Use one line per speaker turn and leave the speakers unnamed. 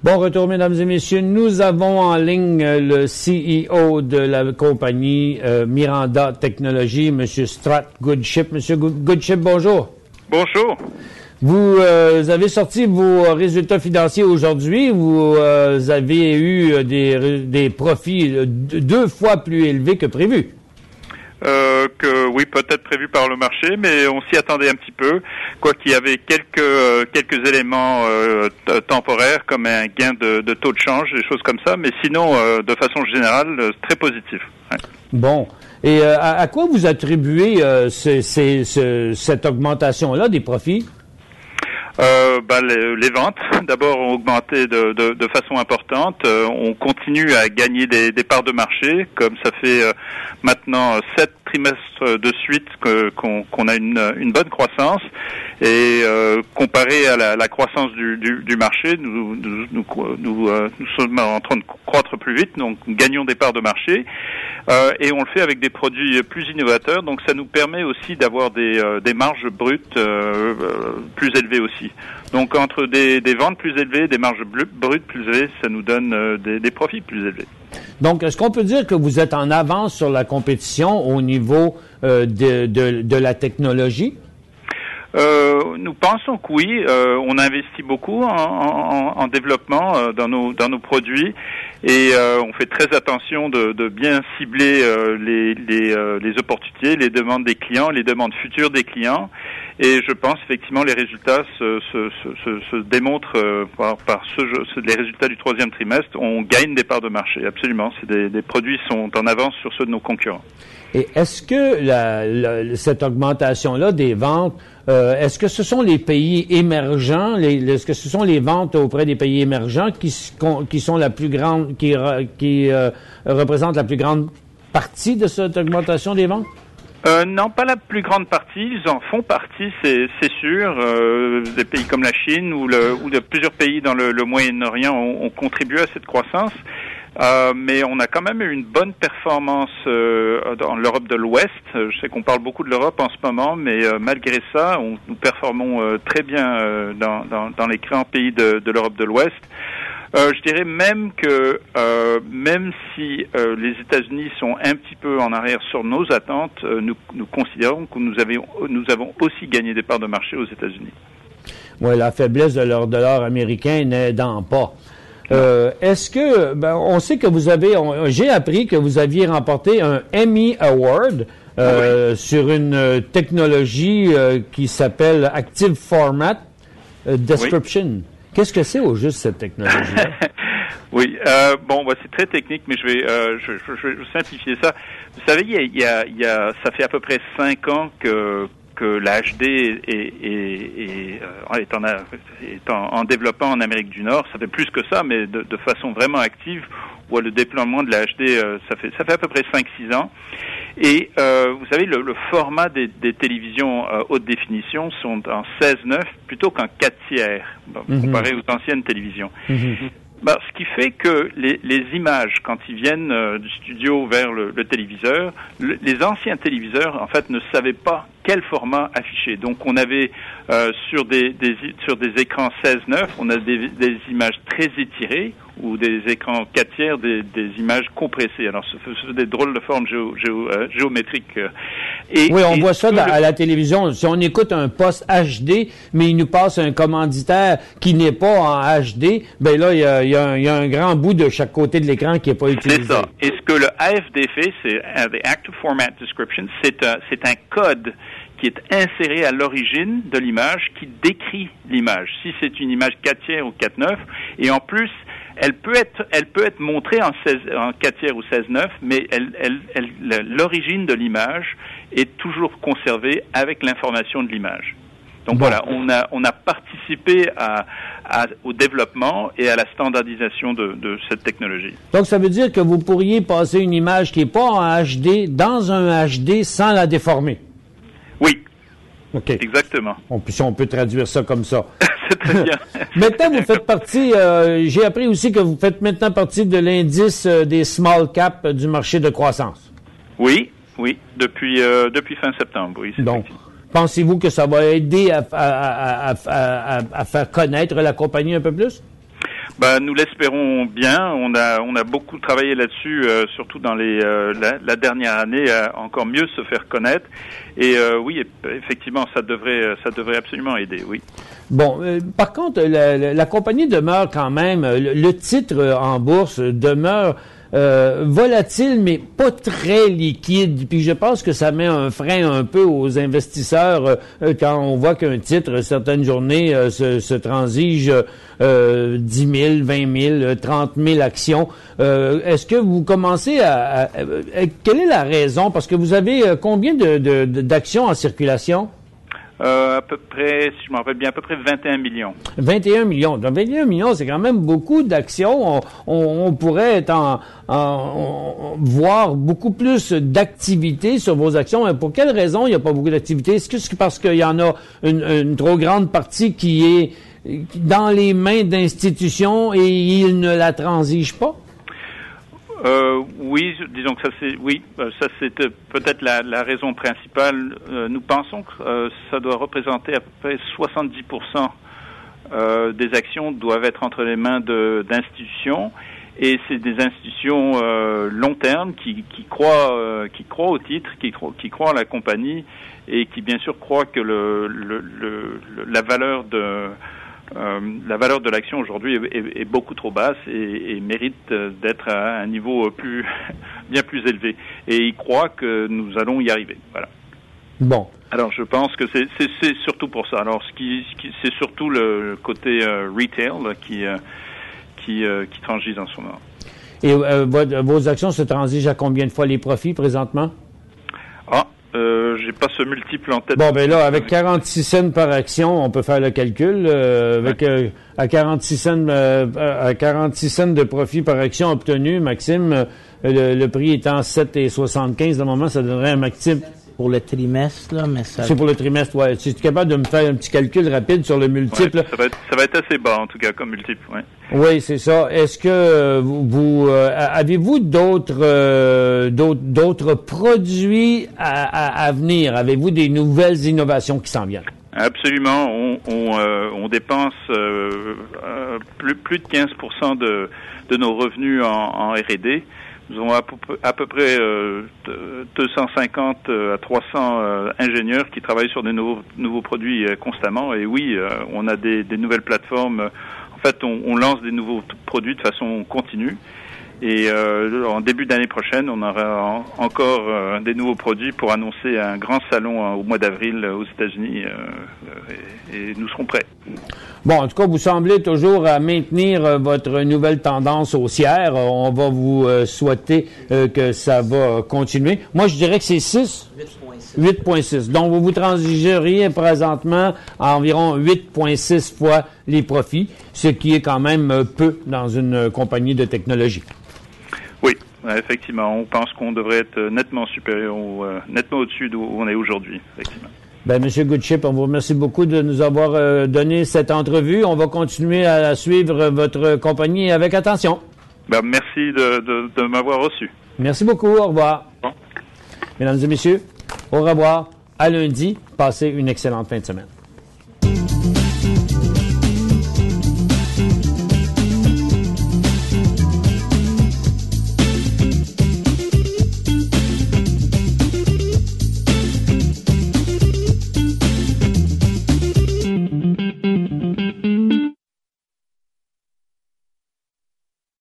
Bon retour, mesdames et messieurs. Nous avons en ligne le CEO de la compagnie Miranda Technologies, M. Strat Goodship. M. Goodship, bonjour.
Bonjour.
Vous avez sorti vos résultats financiers aujourd'hui. Vous avez eu des profits 2 fois plus élevés que prévu.
Oui, peut-être prévu par le marché, mais on s'y attendait un petit peu. Quoi qu'il y avait quelques éléments temporaires, comme un gain de taux de change, des choses comme ça, mais sinon, de façon générale, très positif. Ouais.
Bon. Et à quoi vous attribuez cette augmentation-là des profits?
Les ventes, d'abord, ont augmenté de façon importante. On continue à gagner des parts de marché, comme ça fait maintenant 7 trimestres de suite qu'on a une bonne croissance. Et comparé à la croissance du marché, nous sommes en train de croître plus vite, donc nous gagnons des parts de marché. Et on le fait avec des produits plus innovateurs, donc ça nous permet aussi d'avoir des marges brutes plus élevées aussi. Donc entre des ventes plus élevées, des marges brutes plus élevées, ça nous donne des profits plus élevés.
Donc, est-ce qu'on peut dire que vous êtes en avance sur la compétition au niveau de la technologie?
Nous pensons que oui. On investit beaucoup en développement dans nos produits et on fait très attention de bien cibler les opportunités, les demandes des clients, les demandes futures des clients. Et je pense effectivement les résultats se démontrent par les résultats du 3e trimestre. On gagne des parts de marché, absolument. Des produits sont en avance sur ceux de nos concurrents.
Et est-ce que cette augmentation-là des ventes, est-ce que ce sont les pays émergents, est-ce que ce sont les ventes auprès des pays émergents qui sont la plus grande, qui représentent la plus grande partie de cette augmentation des ventes?
Non, pas la plus grande partie. Ils en font partie, c'est sûr. Des pays comme la Chine ou de plusieurs pays dans le Moyen-Orient ont contribué à cette croissance. Mais on a quand même eu une bonne performance dans l'Europe de l'Ouest. Je sais qu'on parle beaucoup de l'Europe en ce moment, mais malgré ça, nous performons très bien dans les grands pays de l'Europe de l'Ouest. Je dirais même que même si les États-Unis sont un petit peu en arrière sur nos attentes, nous considérons que nous avons aussi gagné des parts de marché aux États-Unis.
Oui, la faiblesse de leur dollar américain n'aidant pas. Est-ce que, on sait que j'ai appris que vous aviez remporté un Emmy Award sur une technologie qui s'appelle Active Format Description. Oui. Qu'est-ce que c'est au juste cette technologie-là?
Oui, c'est très technique, mais je vais simplifier ça. Vous savez, ça fait à peu près 5 ans que l'HD est en développement en Amérique du Nord. Ça fait plus que ça, mais de façon vraiment active, où le déploiement de l'HD, ça fait à peu près 5-6 ans. Et vous savez, le format des télévisions haute définition sont en 16:9 plutôt qu'en 4/3, comparé aux anciennes télévisions. Ce qui fait que les images, quand ils viennent du studio vers le téléviseur, les anciens téléviseurs, en fait, ne savaient pas quel format afficher. Donc, on avait sur des écrans 16:9, on a des images très étirées, ou des écrans 4/3, des images compressées. Alors, c'est des drôles de formes géométriques.
On voit ça à la télévision. Si on écoute un poste HD, mais il nous passe un commanditaire qui n'est pas en HD, ben là, il y a un grand bout de chaque côté de l'écran qui n'est pas utilisé.
C'est ça. Et ce que le AFD fait, c'est the Active Format Description, c'est un code qui est inséré à l'origine de l'image, qui décrit l'image. Si c'est une image 4/3 ou 4/9, et en plus, elle peut être montrée en 4/3 ou 16:9, mais l'origine de l'image est toujours conservée avec l'information de l'image. Donc voilà, on a participé au développement et à la standardisation de cette technologie.
Donc ça veut dire que vous pourriez passer une image qui n'est pas en HD dans un HD sans la déformer.
Oui.
OK.
Exactement.
On peut traduire ça comme ça.
C'est très bien.
Maintenant, vous faites partie, j'ai appris aussi que vous faites maintenant partie de l'indice des small caps du marché de croissance.
Oui, depuis fin septembre, oui.
Donc, pensez-vous que ça va aider à faire connaître la compagnie un peu plus?
Nous l'espérons bien. On a beaucoup travaillé là-dessus, surtout dans la dernière année, à encore mieux se faire connaître. Et oui, effectivement, ça devrait absolument aider. Oui.
Bon, par contre, la compagnie demeure quand même, le titre en bourse demeure volatile, mais pas très liquide. Puis je pense que ça met un frein un peu aux investisseurs quand on voit qu'un titre, certaines journées, se transige 10 000, 20 000, 30 000 actions. Est-ce que vous commencez quelle est la raison? Parce que vous avez combien d'actions en circulation?
À peu près, si je me rappelle bien, à peu près 21 millions.
21 millions. Donc 21 millions, c'est quand même beaucoup d'actions. On pourrait voir beaucoup plus d'activité sur vos actions. Et pour quelle raison il n'y a pas beaucoup d'activité? Est-ce que c'est parce qu'il y en a une trop grande partie qui est dans les mains d'institutions et ils ne la transigent pas?
Oui, disons que ça c'est peut-être la raison principale. Nous pensons que ça doit représenter à peu près 70% des actions doivent être entre les mains d'institutions, et c'est des institutions long terme qui croient au titre, qui croient à la compagnie, et qui bien sûr croient que la valeur de l'action aujourd'hui est beaucoup trop basse et mérite d'être à un niveau bien plus élevé. Et ils croient que nous allons y arriver. Voilà.
Bon.
Alors je pense que c'est surtout pour ça. Alors c'est surtout le côté retail qui transige en ce moment.
Et vos actions se transigent à combien de fois les profits présentement?
J'ai pas ce multiple en tête.
Bon, ben là, avec 46 cents par action, on peut faire le calcul. À 46 cents de profit par action obtenu, Maxime, le prix étant 7,75 de moment, ça donnerait un Maxime.
Pour le trimestre, là, mais ça...
C'est pour le trimestre, ouais. Si tu es capable de me faire un petit calcul rapide sur le multiple.
Ouais, ça va être assez bas, en tout cas, comme multiple, ouais.
Oui, c'est ça. Est-ce que vous avez-vous d'autres produits à venir? Avez-vous des nouvelles innovations qui s'en viennent?
Absolument. On dépense plus de 15% de nos revenus en R&D. Nous avons à peu près 250 à 300 ingénieurs qui travaillent sur des nouveaux produits constamment. Et oui, on a des nouvelles plateformes. En fait, on lance des nouveaux produits de façon continue. Et en début d'année prochaine, on aura encore des nouveaux produits pour annoncer un grand salon au mois d'avril aux États-Unis. Et nous serons prêts.
Bon, en tout cas, vous semblez toujours à maintenir votre nouvelle tendance haussière. On va vous souhaiter que ça va continuer. Moi, je dirais que c'est 6. 8,6. Donc, vous transigeriez présentement à environ 8,6 fois les profits, ce qui est quand même peu dans une compagnie de technologie.
Oui, effectivement. On pense qu'on devrait être nettement supérieur nettement au-dessus d'où on est aujourd'hui, effectivement.
Ben, Monsieur Goodchip, on vous remercie beaucoup de nous avoir donné cette entrevue. On va continuer à suivre votre compagnie avec attention.
Ben, merci de m'avoir reçu.
Merci beaucoup. Au revoir.
Bon.
Mesdames et messieurs, au revoir. À lundi. Passez une excellente fin de semaine.